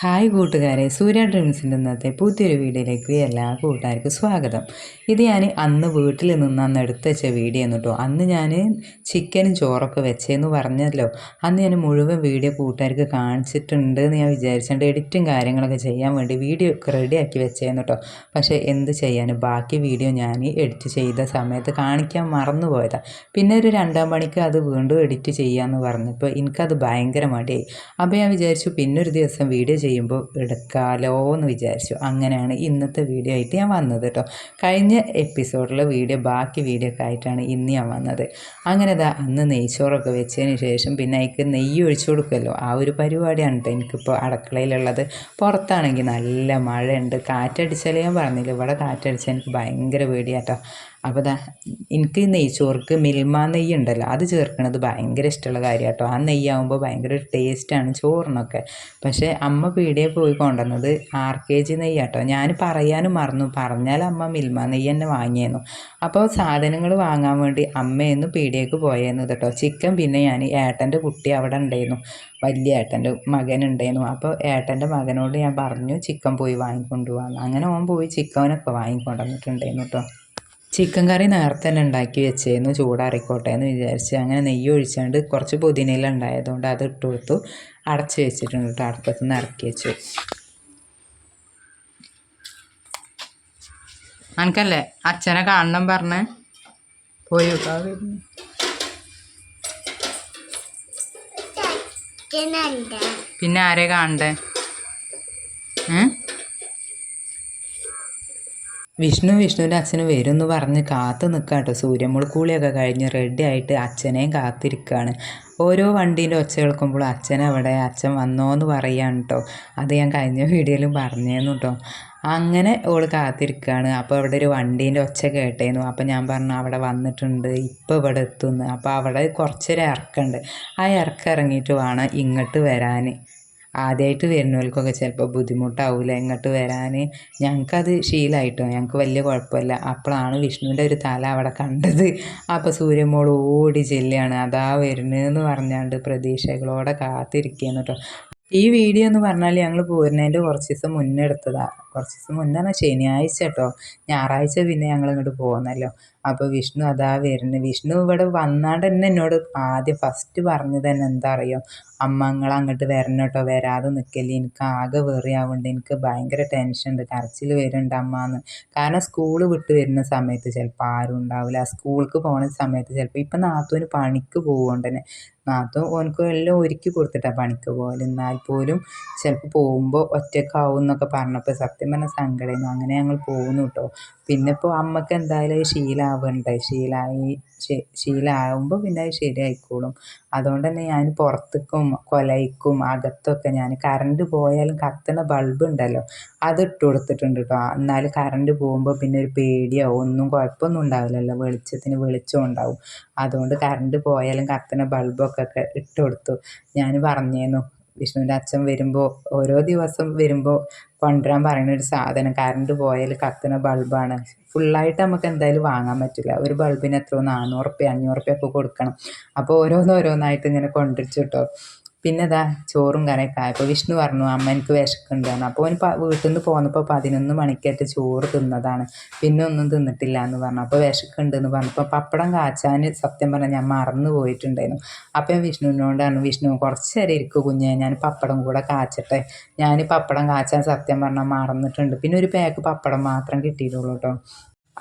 Hi കൂട്ടുകാരെ, സൂര്യ ഡ്രീംസിൻ്റെ ഇന്നത്തെ പുതിയൊരു വീഡിയോയിലേക്ക് എല്ലാ കൂട്ടുകാർക്കും സ്വാഗതം. ഇത് ഞാൻ അന്ന് വീട്ടിൽ നിന്ന് എടുത്ത് വെച്ച വീഡിയോ ആണ് കേട്ടോ. അന്ന് ഞാൻ ചിക്കനും ചോറൊക്കെ വെച്ചതെന്ന് പറഞ്ഞല്ലോ. അന്ന് ഞാൻ മുഴുവൻ വീഡിയോ കൂട്ടുകാർക്ക് കാണിച്ചിട്ടുണ്ട് എന്ന് ഞാൻ വിചാരിച്ചിട്ടുണ്ട്. എഡിറ്റും കാര്യങ്ങളൊക്കെ ചെയ്യാൻ വേണ്ടി വീഡിയോ ഒക്കെ റെഡിയാക്കി വെച്ചതെന്ന് കേട്ടോ. പക്ഷേ എന്ത് ചെയ്യാൻ, ബാക്കി വീഡിയോ ഞാൻ എഡിറ്റ് ചെയ്ത സമയത്ത് കാണിക്കാൻ മറന്നു പോയതാണ്. പിന്നെ ഒരു 2 മണിക്ക് അത് വീണ്ടും എഡിറ്റ് ചെയ്യാമെന്ന് പറഞ്ഞപ്പോൾ എനിക്കത് ഭയങ്കര മടിയായി. അപ്പോൾ ഞാൻ വിചാരിച്ചു പിന്നൊരു ദിവസം വീഡിയോ ചെയ്യുമ്പോൾ എടുക്കാമല്ലോ എന്ന് വിചാരിച്ചു. അങ്ങനെയാണ് ഇന്നത്തെ വീഡിയോ ആയിട്ട് ഞാൻ വന്നത് കേട്ടോ. കഴിഞ്ഞ എപ്പിസോഡിലെ ബാക്കി വീഡിയോ ഒക്കെ ആയിട്ടാണ് ഇന്ന് ഞാൻ വന്നത്. അങ്ങനെ അന്ന് നെയ്ച്ചോറൊക്കെ വെച്ചതിന് ശേഷം പിന്നെ അതിക്ക് നെയ്യ് ഒഴിച്ചു കൊടുക്കുമല്ലോ, ആ ഒരു പരിപാടിയാണ് കേട്ടോ എനിക്കിപ്പോൾ അടുക്കളയിലുള്ളത്. പുറത്താണെങ്കിൽ നല്ല മഴയുണ്ട്, കാറ്റടിച്ചാൽ ഞാൻ പറഞ്ഞില്ല, ഇവിടെ കാറ്റടിച്ചാൽ എനിക്ക് ഭയങ്കര പേടിയാട്ടോ. അപ്പോൾ എനിക്ക് നെയ്ച്ചോർക്ക് മിൽമ നെയ്യ് ഉണ്ടല്ലോ, അത് ചേർക്കുന്നത് ഭയങ്കര ഇഷ്ടമുള്ള കാര്യം കേട്ടോ. ആ നെയ്യാകുമ്പോൾ ഭയങ്കര ടേസ്റ്റാണ് ചോറിനൊക്കെ. പക്ഷേ അമ്മ പീടികയിൽ പോയി കൊണ്ടുവന്നത് RKG നെയ്യ് കേട്ടോ. ഞാൻ പറയാനും മറന്നു, പറഞ്ഞാൽ അമ്മ മിൽമ നെയ്യ് തന്നെ വാങ്ങിയിരുന്നു. അപ്പോൾ സാധനങ്ങൾ വാങ്ങാൻ വേണ്ടി അമ്മയെന്ന് പീടികയ്ക്ക് പോയിരുന്നു കേട്ടോ. ചിക്കൻ പിന്നെ ഞാൻ ഏട്ടൻ്റെ കുട്ടി അവിടെ ഉണ്ടായിരുന്നു, വലിയ ഏട്ടൻ്റെ മകനുണ്ടായിരുന്നു. അപ്പോൾ ഏട്ടൻ്റെ മകനോട് ഞാൻ പറഞ്ഞു ചിക്കൻ പോയി വാങ്ങിക്കൊണ്ട് പോകാമെന്ന്. അങ്ങനെ ഓൻ പോയി ചിക്കനൊക്കെ വാങ്ങിക്കൊണ്ടുവന്നിട്ടുണ്ടായിരുന്നു കേട്ടോ. ചിക്കൻ കറി നേരത്തെ തന്നെ ഉണ്ടാക്കി വെച്ചായിരുന്നു, ചൂടാറിക്കോട്ടെ എന്ന് വിചാരിച്ച്. അങ്ങനെ നെയ്യ് ഒഴിച്ചാണ്ട് കുറച്ച് പുതിനയില ഉണ്ടായതുകൊണ്ട് അത് ഇട്ട് കൊടുത്തു, അടച്ച് വെച്ചിട്ടുണ്ട് കേട്ടോ. അടുപ്പത്ത് നിന്ന് ഇറക്കി വെച്ചു. അനക്കല്ലേ അച്ഛനെ കാണണം പറഞ്ഞേ, പോയി പിന്നെ ആരെ കാണണ്ടേ? വിഷ്ണുവിൻ്റെ അച്ഛന് വരും എന്ന് പറഞ്ഞ് കാത്തു നിൽക്കാം കേട്ടോ. സൂര്യമുൾക്കൂളിയൊക്കെ കഴിഞ്ഞ് റെഡി ആയിട്ട് അച്ഛനെയും കാത്തിരിക്കുകയാണ്. ഓരോ വണ്ടീൻ്റെ ഒച്ച കേൾക്കുമ്പോൾ അച്ഛൻ വന്നോന്ന് പറയുകയാണ് കേട്ടോ. അത് ഞാൻ കഴിഞ്ഞ വീഡിയോയിലും പറഞ്ഞേന്നു കേട്ടോ. അങ്ങനെ ഓൾ കാത്തിരിക്കുകയാണ്. അപ്പോൾ അവിടെ ഒരു വണ്ടീൻ്റെ ഒച്ച കേട്ടേന്നു. അപ്പോൾ ഞാൻ പറഞ്ഞു അവിടെ വന്നിട്ടുണ്ട്, ഇപ്പോൾ ഇവിടെ എത്തുന്നു. അപ്പോൾ അവിടെ കുറച്ചൊരു ഇറക്കമുണ്ട്, ആ ഇറക്കം ഇറങ്ങിയിട്ട് വേണം ഇങ്ങോട്ട് വരാൻ. ആദ്യമായിട്ട് വരുന്നവർക്കൊക്കെ ചിലപ്പോൾ ബുദ്ധിമുട്ടാവില്ല ഇങ്ങോട്ട് വരാൻ. ഞങ്ങൾക്കത് ശീലമായിട്ടോ, ഞങ്ങൾക്ക് വലിയ കുഴപ്പമില്ല. അപ്പോഴാണ് വിഷ്ണുവിൻ്റെ ഒരു തല അവിടെ കണ്ടത്. അപ്പോൾ സൂര്യമോൾ ഓടി ചെല്ലുകയാണ്, അതാ വരുന്നതെന്ന് പറഞ്ഞാണ്ട് പ്രതീക്ഷകളോടെ കാത്തിരിക്കുകയെന്ന് കേട്ടോ. ഈ വീഡിയോ എന്ന് പറഞ്ഞാൽ ഞങ്ങൾ പോരുന്നതിൻ്റെ കുറച്ച് ദിവസം മുന്നേ എടുത്തതാണ്. കുറച്ച് ദിവസം മുന്നേ പറഞ്ഞാൽ ശനിയാഴ്ച കേട്ടോ. ഞായറാഴ്ച പിന്നെ ഞങ്ങൾ ഇങ്ങോട്ട് പോകുന്നല്ലോ. അപ്പോൾ വിഷ്ണു അതാ വരുന്നത്. വിഷ്ണു ഇവിടെ വന്നാണ്ട് തന്നെ എന്നോട് ആദ്യം ഫസ്റ്റ് പറഞ്ഞത് തന്നെ എന്താ അറിയോ, അമ്മ നിങ്ങൾ അങ്ങോട്ട് വരണം കേട്ടോ, വരാതെ നിൽക്കല്ലേ, എനിക്ക് ആകെ വെറിയാവുന്നുണ്ട്, എനിക്ക് ഭയങ്കര ടെൻഷൻ ഉണ്ട്, കരച്ചിൽ വരുന്നുണ്ട് അമ്മ എന്ന്. കാരണം സ്കൂൾ വിട്ട് വരുന്ന സമയത്ത് ചിലപ്പോൾ ആരും ഉണ്ടാവില്ല, സ്കൂൾക്ക് പോകുന്ന സമയത്ത് ചിലപ്പോൾ ഇപ്പം നാത്തൂന് പണിക്ക് പോകുകൊണ്ട് തന്നെ നാത്തും ഓനക്ക് എല്ലാം ഒരുക്കി കൊടുത്തിട്ടാണ് പണിക്ക് പോകൽ. എന്നാൽ പോലും ചിലപ്പോൾ പോകുമ്പോൾ ഒറ്റക്കാവും എന്നൊക്കെ പറഞ്ഞപ്പോൾ സത്യം പറഞ്ഞ സങ്കടമായിരുന്നു. അങ്ങനെ ഞങ്ങൾ പോകുന്നു കേട്ടോ. പിന്നെ ഇപ്പോൾ അമ്മക്ക് എന്തായാലും അത് ശീലമാകുമ്പോൾ പിന്നെ അത് ശരിയായിക്കോളും. അതുകൊണ്ട് തന്നെ ഞാൻ പുറത്തേക്കും കൊലയ്ക്കും അകത്തൊക്കെ ഞാൻ കറണ്ട് പോയാലും കത്തുന്ന ബൾബ് ഉണ്ടല്ലോ, അത് ഇട്ട് കൊടുത്തിട്ടുണ്ട് കേട്ടോ. എന്നാലും കറണ്ട് പോകുമ്പോൾ പിന്നെ ഒരു പേടിയോ ഒന്നും കുഴപ്പമൊന്നും ഉണ്ടാവില്ലല്ലോ, വെളിച്ചം ഉണ്ടാവും. അതുകൊണ്ട് കറണ്ട് പോയാലും കത്തുന്ന ബൾബൊക്കെ ഇട്ട് കൊടുത്തു. ഞാൻ പറഞ്ഞേന്നു വിഷ്ണുവിൻ്റെ അച്ഛൻ വരുമ്പോൾ ഓരോ ദിവസം വരുമ്പോൾ കൊണ്ടുവരാൻ പറയുന്നൊരു സാധനം കറണ്ട് പോയാൽ കത്തുന്ന ബൾബാണ്. ഫുള്ളായിട്ട് നമുക്ക് എന്തായാലും വാങ്ങാൻ പറ്റില്ല, ഒരു ബൾബിന് എത്രയോ 400 റുപ്യ 500 റുപ്യ ഒക്കെ കൊടുക്കണം. അപ്പോൾ ഓരോന്നായിട്ട് ഇങ്ങനെ കൊണ്ടുവച്ചു കേട്ടോ. പിന്നെ ചോറും കറിയൊക്കെ ആയപ്പോൾ വിഷ്ണു പറഞ്ഞു അമ്മ എനിക്ക് വിശക്കുന്നുണ്ടായിരുന്നു. അപ്പോൾ ഓന് വീട്ടിൽ നിന്ന് പോന്നപ്പോൾ 11 മണിക്കായിട്ട് ചോറ് തിന്നതാണ്, പിന്നെ ഒന്നും തിന്നിട്ടില്ല എന്ന് പറഞ്ഞു. അപ്പോൾ വിശക്കുന്നുണ്ടെന്ന് പറഞ്ഞപ്പോൾ പപ്പടം കാച്ചാൻ സത്യം പറഞ്ഞാൽ ഞാൻ മറന്നു പോയിട്ടുണ്ടായിരുന്നു. അപ്പോൾ ഞാൻ വിഷ്ണുവിനോടാണ്, വിഷ്ണു കുറച്ച് നേരം ഇരിക്കും കുഞ്ഞെ, ഞാൻ പപ്പടം കൂടെ കാച്ചട്ടെ. ഞാൻ പപ്പടം കാച്ചാൻ സത്യം പറഞ്ഞാൽ മറന്നിട്ടുണ്ട്. പിന്നെ ഒരു പാക്ക് പപ്പടം മാത്രം കിട്ടിയിട്ടുള്ളൂ കേട്ടോ.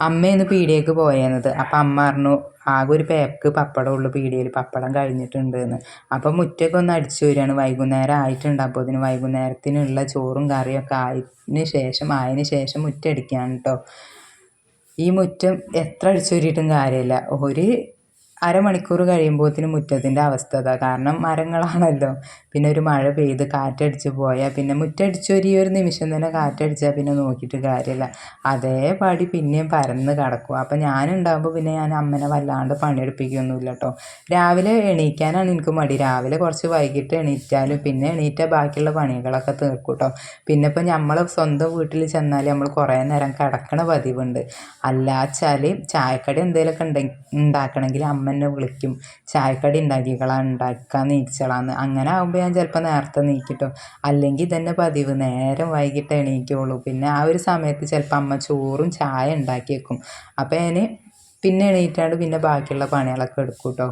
അമ്മയാണ് പീടികയ്ക്ക് പോയത്. അപ്പം അമ്മ പറഞ്ഞു ആകെ ഒരു പാക്ക് പപ്പടമുള്ളൂ പീടികയിൽ, പപ്പടം കഴിഞ്ഞിട്ടുണ്ട് എന്ന്. അപ്പം മുറ്റമൊക്കെ ഒന്ന് അടിച്ചു വരികയാണ്, വൈകുന്നേരം ആയിട്ടുണ്ട്. അപ്പോൾ ഇതിന് വൈകുന്നേരത്തിനുള്ള ചോറും കറിയൊക്കെ ആയതിന് ശേഷം മുറ്റടിക്കുകയാണ് കേട്ടോ. ഈ മുറ്റം എത്ര അടിച്ചു വരിയിട്ടും കാര്യമില്ല, ഒരു അരമണിക്കൂർ കഴിയുമ്പോഴത്തേനും മുറ്റത്തിൻ്റെ അവസ്ഥ കാരണം മരങ്ങളാണല്ലോ. പിന്നെ ഒരു മഴ പെയ്ത് കാറ്റടിച്ച് പോയാൽ പിന്നെ മുറ്റടിച്ചൊരു ഒരു നിമിഷം തന്നെ കാറ്റടിച്ചാൽ പിന്നെ നോക്കിയിട്ട് കാര്യമില്ല, അതേപടി പിന്നെയും പരന്ന് കിടക്കും. അപ്പം ഞാനുണ്ടാകുമ്പോൾ പിന്നെ ഞാൻ അമ്മനെ വല്ലാണ്ട് പണിയെടുപ്പിക്കുകയൊന്നുമില്ല കേട്ടോ. രാവിലെ എണീക്കാനാണ് എനിക്ക് മടി, രാവിലെ കുറച്ച് വൈകിട്ട് എണീറ്റാലും പിന്നെ എണീറ്റാൽ ബാക്കിയുള്ള പണികളൊക്കെ തീർക്കും കേട്ടോ. പിന്നെ ഇപ്പം നമ്മൾ സ്വന്തം വീട്ടിൽ ചെന്നാൽ നമ്മൾ കുറേ നേരം കിടക്കണ പതിവുണ്ട്. അല്ലാച്ചാൽ ചായക്കടി എന്തെങ്കിലുമൊക്കെ ഉണ്ടാക്കണമെങ്കിൽ അമ്മ എന്നെ വിളിക്കും, ചായക്കടി ഉണ്ടാക്കാൻ നീച്ചളാന്ന്. അങ്ങനെ ആകുമ്പോൾ ഞാൻ ചിലപ്പോൾ നേരത്തെ നീക്കിട്ടോ, അല്ലെങ്കിൽ ഇതന്നെ പതിവ് നേരം വൈകിട്ട് എണീക്കുള്ളൂ. പിന്നെ ആ ഒരു സമയത്ത് ചിലപ്പോൾ അമ്മ ചോറും ചായ ഉണ്ടാക്കി വെക്കും. അപ്പോൾ ഞാൻ പിന്നെ എണീറ്റാണ്ട് പിന്നെ ബാക്കിയുള്ള പണികളൊക്കെ എടുക്കും കേട്ടോ.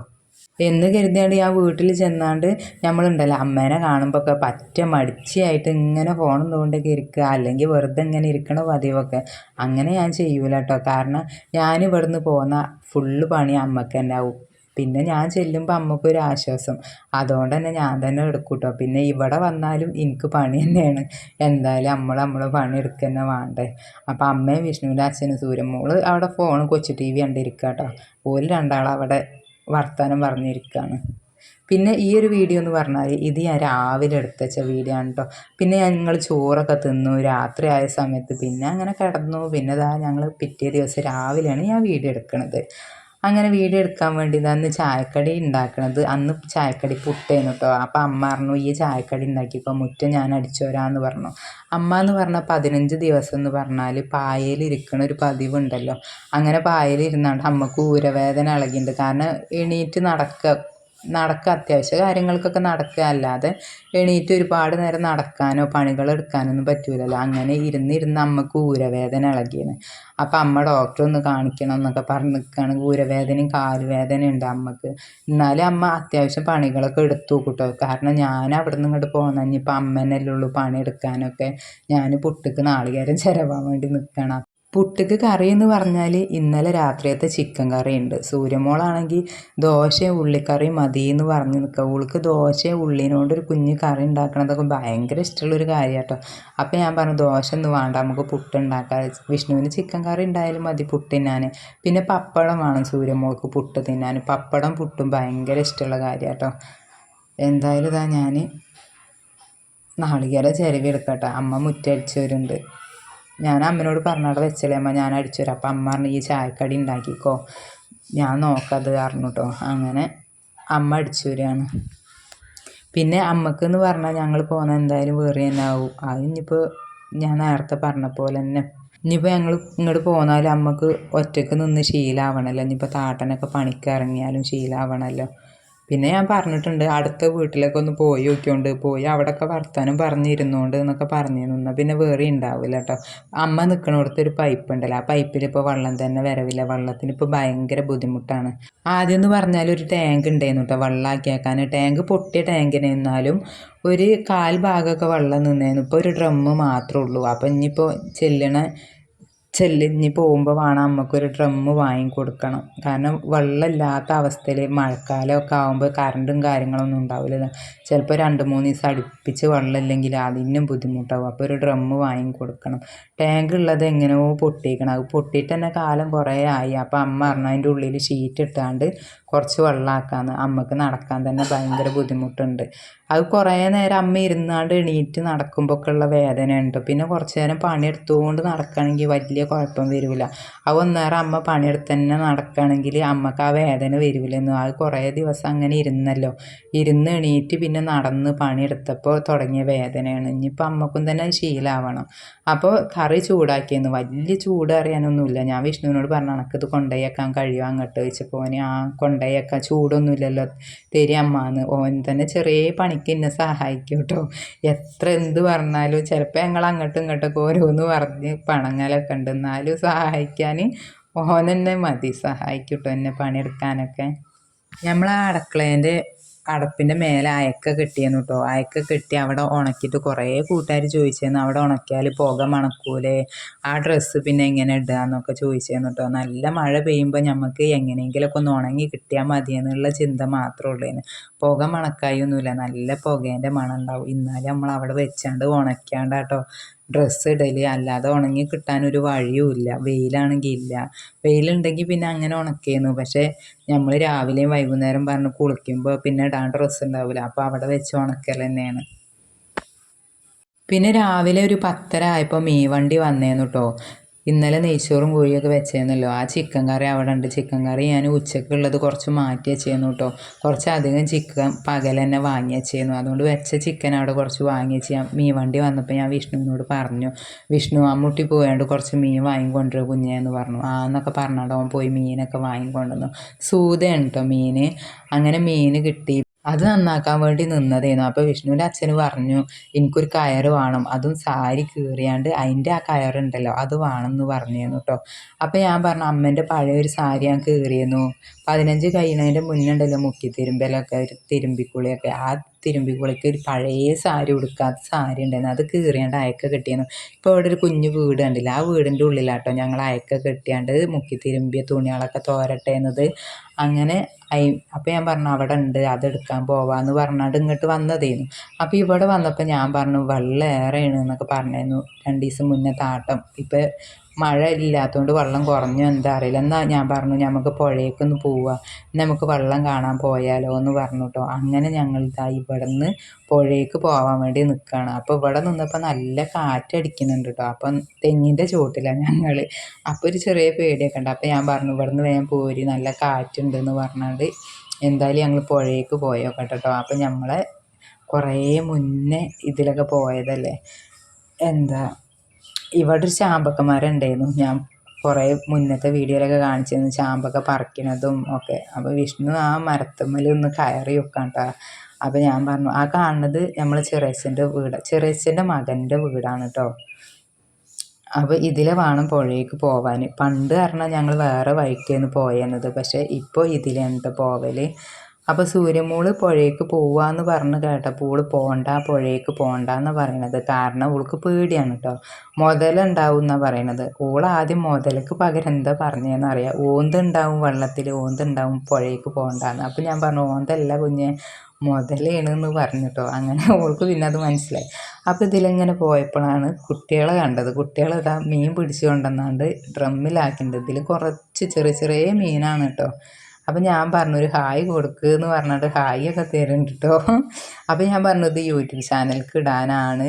എന്ന് കരുതിയാണ്ട് ഞാൻ വീട്ടിൽ ചെന്നാണ്ട് നമ്മളുണ്ടല്ലോ അമ്മേനെ കാണുമ്പോഴൊക്കെ പറ്റ മടിച്ചിയായിട്ട് ഇങ്ങനെ ഫോണും തോണ്ടൊക്കെ ഇരിക്കുക, അല്ലെങ്കിൽ വെറുതെ ഇങ്ങനെ ഇരിക്കണ പതിവൊക്കെ. അങ്ങനെ ഞാൻ ചെയ്യൂല കേട്ടോ. കാരണം ഞാൻ ഇവിടുന്ന് പോകുന്ന ഫുള്ള് പണി അമ്മക്ക് തന്നെ ആവും. പിന്നെ ഞാൻ ചെല്ലുമ്പോൾ അമ്മക്കൊരു ആശ്വാസം. അതുകൊണ്ട് തന്നെ ഞാൻ തന്നെ എടുക്കും കേട്ടോ. പിന്നെ ഇവിടെ വന്നാലും എനിക്ക് പണി തന്നെയാണ്. എന്തായാലും നമ്മളെ പണി എടുക്കുക തന്നെ വേണ്ടേ. അപ്പം അമ്മയും വിഷ്ണുവിൻ്റെ അച്ഛനും സൂര്യമോള് അവിടെ ഫോൺ കൊച്ചു TV കണ്ടിരിക്കുക കേട്ടോ. ഓല് രണ്ടാളും അവിടെ വർത്താനം പറഞ്ഞിരിക്കുകയാണ്. പിന്നെ ഈ ഒരു വീഡിയോ എന്ന് പറഞ്ഞാൽ ഇത് ഞാൻ രാവിലെ എടുത്ത് വെച്ച വീഡിയോ ആണ് കേട്ടോ. പിന്നെ ഞങ്ങൾ ചോറൊക്കെ തിന്നു രാത്രി ആയ സമയത്ത്, പിന്നെ അങ്ങനെ കിടന്നു. പിന്നെ ഇതാ ഞങ്ങൾ പിറ്റേ ദിവസം രാവിലെയാണ് ഞാൻ വീഡിയോ എടുക്കുന്നത്. അങ്ങനെ വീഡിയോ എടുക്കാൻ വേണ്ടി അന്ന് ചായക്കടി ഉണ്ടാക്കണത്, അന്ന് ചായക്കടി പുട്ടേനു കേട്ടോ. അപ്പം അമ്മ പറഞ്ഞു ഈ ചായക്കടി ഉണ്ടാക്കിയപ്പോൾ മുറ്റം ഞാൻ അടിച്ചു തരാമെന്ന് പറഞ്ഞു. അമ്മ എന്ന് പറഞ്ഞാൽ 15 ദിവസം എന്ന് പറഞ്ഞാൽ പായലിരിക്കണ ഒരു പതിവുണ്ടല്ലോ. അങ്ങനെ പായലിരുന്നാണ്ട് അമ്മക്ക് ഊരവേദന ഇളകിയിട്ടുണ്ട്. കാരണം എണീറ്റ് നടക്കുക അത്യാവശ്യ കാര്യങ്ങൾക്കൊക്കെ നടക്കുക, അല്ലാതെ എണീറ്റ് ഒരുപാട് നേരം നടക്കാനോ പണികളെടുക്കാനൊന്നും പറ്റൂലല്ലോ. അങ്ങനെ ഇരുന്ന് അമ്മക്ക് ഊരവേദന ഇളകിയാണ്. അപ്പം അമ്മ ഡോക്ടറെ ഒന്ന് കാണിക്കണം എന്നൊക്കെ പറഞ്ഞ് നിൽക്കുകയാണ്. ഊരവേദനയും കാലുവേദനയും ഉണ്ട് അമ്മക്ക്. എന്നാലും അമ്മ അത്യാവശ്യം പണികളൊക്കെ എടുത്തു കേട്ടോ. കാരണം ഞാൻ അവിടെ നിന്ന് ഇങ്ങോട്ട് പോകുന്ന ഇനിയിപ്പോൾ അമ്മ തന്നെയല്ലേ ഉള്ളൂ പണിയെടുക്കാനൊക്കെ. ഞാൻ പുട്ടിക്ക് നാളികേരം ചിരവാൻ വേണ്ടി നിൽക്കണം. പുട്ടിക്ക് കറി എന്ന് പറഞ്ഞാൽ ഇന്നലെ രാത്രിയത്തെ ചിക്കൻ കറി ഉണ്ട്. സൂര്യമോളാണെങ്കിൽ ദോശയും ഉള്ളിക്കറിയും മതി എന്ന് പറഞ്ഞ് നിൽക്കുക. അവൾക്ക് ദോശയും ഉള്ളിനോണ്ടൊരു കുഞ്ഞ് കറി ഉണ്ടാക്കണതൊക്കെ ഭയങ്കര ഇഷ്ടമുള്ളൊരു കാര്യം കേട്ടോ. അപ്പോൾ ഞാൻ പറഞ്ഞു ദോശ ഒന്നും വേണ്ട, നമുക്ക് പുട്ട് ഉണ്ടാക്കാം. വിഷ്ണുവിന് ചിക്കൻ കറി ഉണ്ടായാലും മതി പുട്ട് തിന്നാൻ. പിന്നെ പപ്പടം വേണം സൂര്യമോൾക്ക് പുട്ട് തിന്നാൻ. പപ്പടം പുട്ടും ഭയങ്കര ഇഷ്ടമുള്ള കാര്യം കേട്ടോ. എന്തായാലും ഇതാ ഞാൻ നാളികേരം ചിരവി എടുക്കട്ടെ. അമ്മ മുറ്റടിച്ചു വരുന്നുണ്ട്. ഞാൻ അമ്മനോട് പറഞ്ഞവിടെ വെച്ചല്ലേ അമ്മ ഞാൻ അടിച്ചു തരാം. അപ്പം അമ്മ പറഞ്ഞു ഈ ചായക്കടി ഉണ്ടാക്കിക്കോ, ഞാൻ നോക്കാത് പറഞ്ഞു കേട്ടോ. അങ്ങനെ അമ്മ അടിച്ചു വരികയാണ്. പിന്നെ അമ്മക്കെന്ന് പറഞ്ഞാൽ ഞങ്ങൾ പോകുന്ന എന്തായാലും വേറെ തന്നെ ആവും. അത് ഇനിയിപ്പോൾ ഞാൻ നേരത്തെ പറഞ്ഞ പോലെ തന്നെ ഇനിയിപ്പോൾ ഞങ്ങൾ ഇങ്ങോട്ട് പോന്നാലും അമ്മക്ക് ഒറ്റയ്ക്ക് നിന്ന് ശീലമാവണമല്ലോ. ഇനിയിപ്പോൾ താട്ടനൊക്കെ പണിക്ക് ഇറങ്ങിയാലും ശീലമാവണമല്ലോ. പിന്നെ ഞാൻ പറഞ്ഞിട്ടുണ്ട് അടുത്ത വീട്ടിലൊക്കെ ഒന്ന് പോയി പോയി അവിടെയൊക്കെ വർത്താനം പറഞ്ഞിരുന്നോണ്ട് എന്നൊക്കെ പറഞ്ഞിരുന്നു. പിന്നെ വേറെ ഉണ്ടാവില്ല കേട്ടോ. അമ്മ നിൽക്കണോടത്ത് ഒരു പൈപ്പ് ഉണ്ടല്ലോ, ആ പൈപ്പിൽ ഇപ്പോൾ വെള്ളം തന്നെ വരവില്ല. വെള്ളത്തിന് ഇപ്പോൾ ഭയങ്കര ബുദ്ധിമുട്ടാണ്. ആദ്യം എന്ന് പറഞ്ഞാൽ ഒരു ടാങ്ക് ഉണ്ടായിരുന്നു കേട്ടോ വെള്ളമാക്കിയേക്കാൻ. ടാങ്ക് പൊട്ടിയ ടാങ്കിന് എന്നാലും ഒരു 1/4 ഭാഗമൊക്കെ വെള്ളം നിന്നേന്നു. ഇപ്പോൾ ഒരു ഡ്രമ്മ് മാത്രമേ ഉള്ളൂ. അപ്പം ഇനിയിപ്പോൾ ഇനി പോകുമ്പോൾ വേണം നമുക്കൊരു ഡ്രമ്മ് വാങ്ങിക്കൊടുക്കണം. കാരണം വെള്ളമില്ലാത്ത അവസ്ഥയിൽ മഴക്കാലമൊക്കെ ആകുമ്പോൾ കറണ്ടും കാര്യങ്ങളൊന്നും ഉണ്ടാവില്ല. ചിലപ്പോൾ 2-3 ദിവസം അടുപ്പിച്ച് വെള്ളമില്ലെങ്കിൽ അതിനും ബുദ്ധിമുട്ടാവും. അപ്പോൾ ഒരു ഡ്രമ്മ് വാങ്ങിക്കൊടുക്കണം. ടാങ്ക് ഉള്ളത് എങ്ങനെയോ പൊട്ടിയിരിക്കണം. അത് പൊട്ടിയിട്ട് തന്നെ കാലം കുറേ ആയി. അപ്പോൾ അമ്മ പറഞ്ഞു അതിൻ്റെ ഉള്ളിൽ ഷീറ്റ് ഇട്ടാണ്ട് കുറച്ച് വെള്ളമാക്കാമെന്ന്. അമ്മക്ക് നടക്കാൻ തന്നെ ഭയങ്കര ബുദ്ധിമുട്ടുണ്ട്. അത് കുറേ നേരം അമ്മ ഇരുന്നാണ്ട് എണീറ്റ് നടക്കുമ്പോഴൊക്കെ ഉള്ള വേദന ഉണ്ട്. പിന്നെ കുറച്ച് നേരം പണിയെടുത്തുകൊണ്ട് നടക്കുകയാണെങ്കിൽ വലിയ കുഴപ്പം വരില്ല. അത് ഒന്നേരം അമ്മ പണിയെടുത്ത് തന്നെ നടക്കുകയാണെങ്കിൽ അമ്മക്ക് ആ വേദന വരില്ലെന്നു. അത് കുറേ ദിവസം അങ്ങനെ ഇരുന്നല്ലോ. ഇരുന്ന് എണീറ്റ് പിന്നെ നടന്ന് പണിയെടുത്തപ്പോൾ തുടങ്ങിയ വേദനയാണ്. ഇനിയിപ്പോൾ അമ്മക്കും തന്നെ ശീലമാവണം. അപ്പോൾ കറി ചൂടാക്കിയെന്ന് വലിയ ചൂട് അറിയാനൊന്നുമില്ല. ഞാൻ വിഷ്ണുവിനോട് പറഞ്ഞു എനിക്കിത് കൊണ്ടുപോയേക്കാൻ കഴിയുമോ അങ്ങോട്ട് ചോദിച്ചപ്പോൾ ഓന് ആ കൊണ്ടുപോയേക്കാൻ ചൂടൊന്നുമില്ലല്ലോ തരി അമ്മാന്ന്. ഓൻ തന്നെ ചെറിയ പണിക്ക് എന്നെ സഹായിക്കും കേട്ടോ. എന്ത് പറഞ്ഞാലും ചിലപ്പോൾ ഞങ്ങൾ അങ്ങോട്ടും ഇങ്ങോട്ടൊക്കെ ഓരോന്ന് പറഞ്ഞ് പണങ്ങലൊക്കെ ഉണ്ട്. എന്നാലും സഹായിക്കാൻ ഓൻ തന്നെ മതി, സഹായിക്കും കേട്ടോ എന്നെ പണിയെടുക്കാനൊക്കെ. നമ്മൾ ആ അടുക്കളേൻ്റെ അടപ്പിൻ്റെ മേലെ അയക്ക കെട്ടിയെന്നു കേട്ടോ. അയക്ക കെട്ടി അവിടെ ഉണക്കിയിട്ട് കുറേ കൂട്ടുകാർ ചോദിച്ചിരുന്നു അവിടെ ഉണക്കിയാൽ പുക മണക്കൂലേ, ആ ഡ്രസ്സ് പിന്നെ എങ്ങനെ ഇടുക എന്നൊക്കെ ചോദിച്ചിരുന്നു കേട്ടോ. നല്ല മഴ പെയ്യുമ്പോൾ നമുക്ക് എങ്ങനെയെങ്കിലുമൊക്കെ ഒന്ന് ഉണങ്ങി കിട്ടിയാൽ മതിയെന്നുള്ള ചിന്ത മാത്രമേ ഉള്ളൂ. പുക മണക്കായൊന്നുമില്ല, നല്ല പുകേൻ്റെ മണം ഉണ്ടാവും. എന്നാലും നമ്മൾ അവിടെ വെച്ചാണ്ട് ഉണക്കാണ്ട് കേട്ടോ ഡ്രസ്സ് ഇടൽ. അല്ലാതെ ഉണങ്ങി കിട്ടാനൊരു വഴിയുമില്ല. വെയിലാണെങ്കിൽ ഇല്ല. വെയിലുണ്ടെങ്കിൽ പിന്നെ അങ്ങനെ ഉണക്കിയിരുന്നു. പക്ഷേ നമ്മൾ രാവിലെയും വൈകുന്നേരം പറഞ്ഞ് കുളിക്കുമ്പോൾ പിന്നെ ഇടാൻ ഡ്രസ്സ് ഉണ്ടാവില്ല. അപ്പോൾ അവിടെ വെച്ച് ഉണക്കൽ തന്നെയാണ്. പിന്നെ രാവിലെ ഒരു 10:30 ആയപ്പോൾ മീൻ വണ്ടി വന്നേന്നു കേട്ടോ. ഇന്നലെ നെയ്ച്ചോറും കോഴിയൊക്കെ വെച്ചേന്നല്ലോ, ആ ചിക്കൻ കറി അവിടെ ഉണ്ട്. ചിക്കൻ കറി ഞാൻ ഉച്ചക്കുള്ളത് കുറച്ച് മാറ്റി വെച്ചേന്നു കേട്ടോ. കുറച്ചധികം ചിക്കൻ പകൽ തന്നെ വാങ്ങി വെച്ചേന്നു. അതുകൊണ്ട് വെച്ച ചിക്കൻ അവിടെ കുറച്ച് വാങ്ങി വെച്ച് മീൻ വണ്ടി വന്നപ്പോൾ ഞാൻ വിഷ്ണുവിനോട് പറഞ്ഞു, വിഷ്ണു അമ്മൂട്ടി പോയാണ്ട് കുറച്ച് മീൻ വാങ്ങിക്കൊണ്ടിരുക കുഞ്ഞേന്ന് പറഞ്ഞു. ആ എന്നൊക്കെ പറഞ്ഞാണ്ട് അവൻ പോയി മീനൊക്കെ വാങ്ങിക്കൊണ്ടുവന്നു. സൂതയാണ് കേട്ടോ മീൻ. അങ്ങനെ മീൻ കിട്ടി. അത് നന്നാക്കാൻ വേണ്ടി നിന്നതേനു. അപ്പോൾ വിഷ്ണുവിൻ്റെ അച്ഛന് പറഞ്ഞു എനിക്കൊരു കയറ് വേണം, അതും സാരി കീറിയാണ്ട് അതിൻ്റെ ആ കയറുണ്ടല്ലോ അത് വേണമെന്ന് പറഞ്ഞിരുന്നു കേട്ടോ. അപ്പോൾ ഞാൻ പറഞ്ഞു അമ്മേൻ്റെ പഴയൊരു സാരി ഞാൻ കീറിയിരുന്നു, 15 കഴിയുന്നതിൻ്റെ മുന്നേ ഉണ്ടല്ലോ മുക്കി തിരുമ്പലൊക്കെ ഒരു തിരുമ്പിക്കുളിയൊക്കെ, ആ തിരുമ്പിക്കുളിക്ക് ഒരു പഴയ സാരി ഉടുക്കാത്ത സാരി ഉണ്ടായിരുന്നു, അത് കീറിയാണ്ട് അയക്ക കെട്ടിയിരുന്നു. ഇപ്പോൾ ഇവിടെ ഒരു കുഞ്ഞു വീട് കണ്ടില്ല, ആ വീടിൻ്റെ ഉള്ളിലാട്ടോ ഞങ്ങൾ അയക്ക കെട്ടിയാണ്ട് മുക്കി തിരുമ്പിയ തുണികളൊക്കെ തോരട്ടെ എന്നത്. അങ്ങനെ അപ്പോൾ ഞാൻ പറഞ്ഞു അവിടെ ഉണ്ട് അതെടുക്കാൻ പോവാമെന്ന് പറഞ്ഞാണ്ട് ഇങ്ങോട്ട് വന്നതേനു. അപ്പോൾ ഇവിടെ വന്നപ്പോൾ ഞാൻ പറഞ്ഞു വെള്ളം ഏറെയാണ് എന്നൊക്കെ പറഞ്ഞിരുന്നു 2 ദിവസം മുന്നേ താട്ടം. ഇപ്പം മഴ ഇല്ലാത്തതുകൊണ്ട് വെള്ളം കുറഞ്ഞോ എന്താ അറിയില്ല. എന്നാൽ ഞാൻ പറഞ്ഞു നമുക്ക് പുഴയേക്കൊന്ന് പോവുക, നമുക്ക് വെള്ളം കാണാൻ പോയാലോ എന്ന് പറഞ്ഞു കേട്ടോ. അങ്ങനെ ഞങ്ങൾ ഇതാ ഇവിടെ നിന്ന് പുഴയ്ക്ക് പോകാൻ വേണ്ടി നിൽക്കുകയാണ്. അപ്പോൾ ഇവിടെ നിന്നപ്പോൾ നല്ല കാറ്റടിക്കുന്നുണ്ട് കേട്ടോ. അപ്പം തെങ്ങിൻ്റെ ചോട്ടിലാണ് ഞങ്ങൾ. അപ്പോൾ ഒരു ചെറിയ പേടിയൊക്കെ ഉണ്ട്. അപ്പോൾ ഞാൻ പറഞ്ഞു ഇവിടെ നിന്ന് വേഗം പോരി, നല്ല കാറ്റുണ്ടെന്ന് പറഞ്ഞാണ്ട് എന്തായാലും ഞങ്ങൾ പുഴയ്ക്ക് പോയോക്കട്ടെ കേട്ടോ. അപ്പം നമ്മളെ കുറേ മുന്നേ ഇതിലൊക്കെ പോയതല്ലേ, എന്താ ഇവിടെ ഒരു ചാമ്പക്ക മരം ഉണ്ടായിരുന്നു, ഞാൻ കുറേ മുന്നത്തെ വീഡിയോയിലൊക്കെ കാണിച്ചിരുന്നു ചാമ്പക്ക പറിക്കണതും ഒക്കെ. അപ്പോൾ വിഷ്ണു ആ മരത്തുമ്മൽ ഒന്ന് കയറി വെക്കാം കേട്ടോ. അപ്പോൾ ഞാൻ പറഞ്ഞു ആ കാണുന്നത് നമ്മൾ ചെറിയച്ഛൻ്റെ വീട്, ചെറിയച്ഛൻ്റെ മകൻ്റെ വീടാണ് കേട്ടോ. അപ്പോൾ ഇതിലെ വേണം പുഴയ്ക്ക് പോവാൻ. പണ്ട് പറഞ്ഞാൽ ഞങ്ങൾ വേറെ വഴിക്കാണ് പോയത്, പക്ഷേ ഇപ്പോൾ ഇതിലാണ് പോവൽ. അപ്പോൾ സൂര്യമോള് പുഴയ്ക്ക് പോവാന്ന് പറഞ്ഞ് കേട്ടപ്പോൾ ഓള് പോകണ്ട, പുഴയ്ക്ക് പോകണ്ടെന്നാണ് പറയണത്. കാരണം ഓൾക്ക് പേടിയാണ് കേട്ടോ, മുതലുണ്ടാവും എന്നാണ് പറയണത്. ഓൾ ആദ്യം മുതലേക്ക് പകരം എന്താ പറഞ്ഞതെന്ന് അറിയാം, ഓന്തുണ്ടാവും വെള്ളത്തിൽ, ഓന്തുണ്ടാവും പുഴയ്ക്ക് പോകണ്ടെന്ന്. അപ്പോൾ ഞാൻ പറഞ്ഞു ഓന്തല്ല കുഞ്ഞെ, മുതലാണെന്ന് പറഞ്ഞു കേട്ടോ. അങ്ങനെ ഓൾക്ക് പിന്നെ അത് മനസ്സിലായി. അപ്പോൾ ഇതിലിങ്ങനെ പോയപ്പോഴാണ് കുട്ടികളെ കണ്ടത്. കുട്ടികൾ ഇതാ മീൻ പിടിച്ചു കൊണ്ടുവന്നാണ്ട് ഡ്രമ്മിലാക്കിയിട്ടുണ്ട്. ഇതിൽ കുറച്ച് ചെറിയ ചെറിയ മീനാണ് കേട്ടോ. അപ്പം ഞാൻ പറഞ്ഞു ഒരു ഹായ് കൊടുക്കുക എന്ന് പറഞ്ഞിട്ട് ഹായ് ഒക്കെ തരുന്നുണ്ട് കേട്ടോ. അപ്പം ഞാൻ പറഞ്ഞത് യൂട്യൂബ് ചാനലിലേക്ക് ഇടാനാണ്,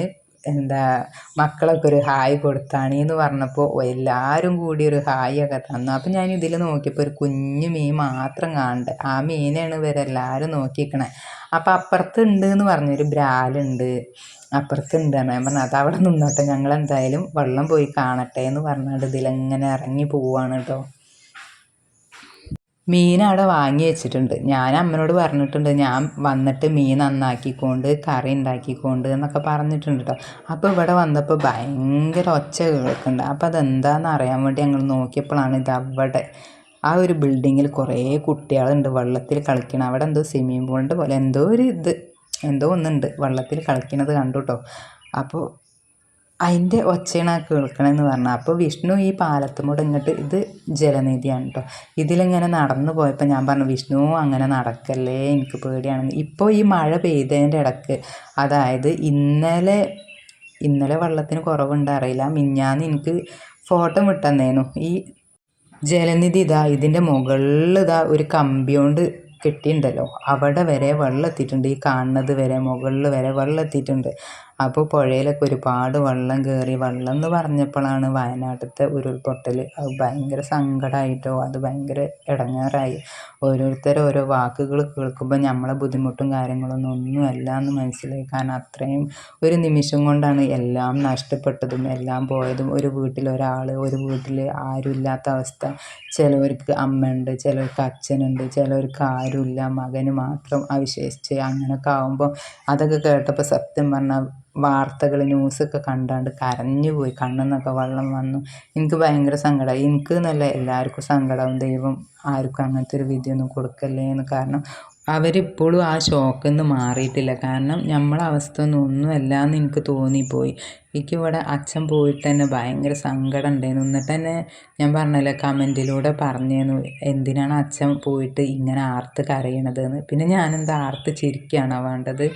എന്താ മക്കളൊക്കെ ഒരു ഹായ് കൊടുത്താണ് എന്ന് പറഞ്ഞപ്പോൾ എല്ലാവരും കൂടി ഒരു ഹായ് ഒക്കെ തന്നു. അപ്പം ഞാൻ ഇതിൽ നോക്കിയപ്പോൾ ഒരു കുഞ്ഞു മീൻ മാത്രം കാണുന്നുണ്ട്, ആ മീനാണ് ഇവരെല്ലാവരും നോക്കിയിരിക്കണേ. അപ്പം അപ്പുറത്തുണ്ട് എന്ന് പറഞ്ഞൊരു ബ്രാലുണ്ട്, അപ്പുറത്തുണ്ട് ഞാൻ പറഞ്ഞു അത് അവിടെ നിന്നോട്ടെ, ഞങ്ങൾ എന്തായാലും വെള്ളം പോയി കാണട്ടെ എന്ന് പറഞ്ഞിട്ട് ഇതിലെങ്ങനെ ഇറങ്ങി പോവുകയാണ് കേട്ടോ. മീൻ അവിടെ വാങ്ങി വെച്ചിട്ടുണ്ട്. ഞാൻ അമ്മനോട് പറഞ്ഞിട്ടുണ്ട് ഞാൻ വന്നിട്ട് മീൻ നന്നാക്കിക്കൊണ്ട് കറി ഉണ്ടാക്കിക്കൊണ്ട് എന്നൊക്കെ പറഞ്ഞിട്ടുണ്ട് കേട്ടോ. അപ്പോൾ ഇവിടെ വന്നപ്പോൾ ഭയങ്കര ഒച്ച കേൾക്കുന്നുണ്ട്. അപ്പോൾ അതെന്താണെന്ന് അറിയാൻ വേണ്ടി ഞങ്ങൾ നോക്കിയപ്പോഴാണ് ഇത് അവിടെ ആ ഒരു ബിൽഡിങ്ങിൽ കുറേ കുട്ടികളുണ്ട് വെള്ളത്തിൽ കളിക്കണം. അവിടെ എന്തോ സ്വിമ്മിങ് പൂളിൻ്റെ പോലെ എന്തോ ഒരു ഇത് എന്തോ ഒന്നുണ്ട് വെള്ളത്തിൽ കളിക്കണത് കണ്ടു കേട്ടോ. അപ്പോൾ അതിൻ്റെ ഒച്ചയാണ് കേൾക്കണമെന്ന് പറഞ്ഞാൽ. അപ്പോൾ വിഷ്ണു ഈ പാലത്തുമൂടെ ഇങ്ങോട്ട്, ഇത് ജലനിധിയാണ് കേട്ടോ, ഇതിലിങ്ങനെ നടന്നു പോയപ്പോൾ ഞാൻ പറഞ്ഞു വിഷ്ണു അങ്ങനെ നടക്കല്ലേ എനിക്ക് പേടിയാണെന്ന്. ഇപ്പോൾ ഈ മഴ പെയ്തതിൻ്റെ ഇടയ്ക്ക്, അതായത് ഇന്നലെ വെള്ളത്തിന് കുറവുണ്ട് അറിയില്ല, മിഞ്ഞാന്ന് എനിക്ക് ഫോട്ടോ വിട്ടന്നേനു. ഈ ജലനിധി ഇതാ ഇതിൻ്റെ മുകളിൽ ഇതാ ഒരു കമ്പി കൊണ്ട് കെട്ടിയിട്ടുണ്ടല്ലോ, അവിടെ വരെ വെള്ളം എത്തിയിട്ടുണ്ട്. ഈ കാണുന്നത് വരെ മുകളിൽ വരെ വെള്ളം എത്തിയിട്ടുണ്ട്. അപ്പോൾ പുഴയിലൊക്കെ ഒരുപാട് വെള്ളം കയറി. വെള്ളം എന്ന് പറഞ്ഞപ്പോഴാണ് വയനാട്ടിലത്തെ ഉരുൾപൊട്ടൽ. അത് ഭയങ്കര സങ്കടമായിട്ടോ, അത് ഭയങ്കര ഇടങ്ങേറായി. ഓരോരുത്തർ ഓരോ വാക്കുകൾ കേൾക്കുമ്പോൾ നമ്മളെ ബുദ്ധിമുട്ടും കാര്യങ്ങളൊന്നും ഒന്നുമല്ല എന്ന് മനസ്സിലായി. കാരണം അത്രയും ഒരു നിമിഷം കൊണ്ടാണ് എല്ലാം നഷ്ടപ്പെട്ടതും എല്ലാം പോയതും. ഒരു വീട്ടിൽ ഒരാൾ, ഒരു വീട്ടിൽ ആരുമില്ലാത്ത അവസ്ഥ. ചിലവർക്ക് അമ്മയുണ്ട്, ചിലവർക്ക് അച്ഛനുണ്ട്, ചിലവർക്ക് ആരുമില്ല, മകന് മാത്രം അവശേഷിച്ച്. അങ്ങനെയൊക്കെ ആകുമ്പോൾ അതൊക്കെ കേട്ടപ്പോൾ സത്യം പറഞ്ഞാൽ വാർത്തകൾ ന്യൂസൊക്കെ കണ്ടാണ്ട് കരഞ്ഞു പോയി, കണ്ണിൽ നിന്നൊക്കെ വെള്ളം വന്നു. എനിക്ക് ഭയങ്കര സങ്കടമായി. എനിക്ക് എന്നല്ല എല്ലാവർക്കും സങ്കടവും. ദൈവം ആർക്കും അങ്ങനത്തെ ഒരു വിധിയൊന്നും കൊടുക്കല്ലേ എന്ന്. കാരണം അവരിപ്പോഴും ആ ഷോക്കിൽ നിന്ന് മാറിയിട്ടില്ല. കാരണം നമ്മളെ അവസ്ഥ ഒന്നുമല്ല എന്ന് എനിക്ക് തോന്നിപ്പോയി. എനിക്കിവിടെ അച്ഛൻ പോയിട്ട് തന്നെ ഭയങ്കര സങ്കടം ഉണ്ടായിരുന്നു. എന്നിട്ട് തന്നെ ഞാൻ പറഞ്ഞല്ലോ കമൻറ്റിലൂടെ പറഞ്ഞേന്നു എന്തിനാണ് അച്ഛൻ പോയിട്ട് ഇങ്ങനെ ആർത്ത് കരയണതെന്ന്. പിന്നെ ഞാനെന്താ ആർത്ത് ചിരിക്കുകയാണോ വേണ്ടത്?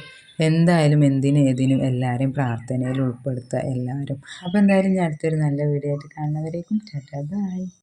എന്തായാലും എന്തിനും ഏതിനും എല്ലാവരെയും പ്രാർത്ഥനയിൽ ഉൾപ്പെടുത്തുക എല്ലാവരും. അപ്പോൾ എന്തായാലും ഞാൻ അടുത്തൊരു നല്ല വീഡിയോ ആയിട്ട് കാണുന്നവരേക്കും ടാറ്റാ ബൈ.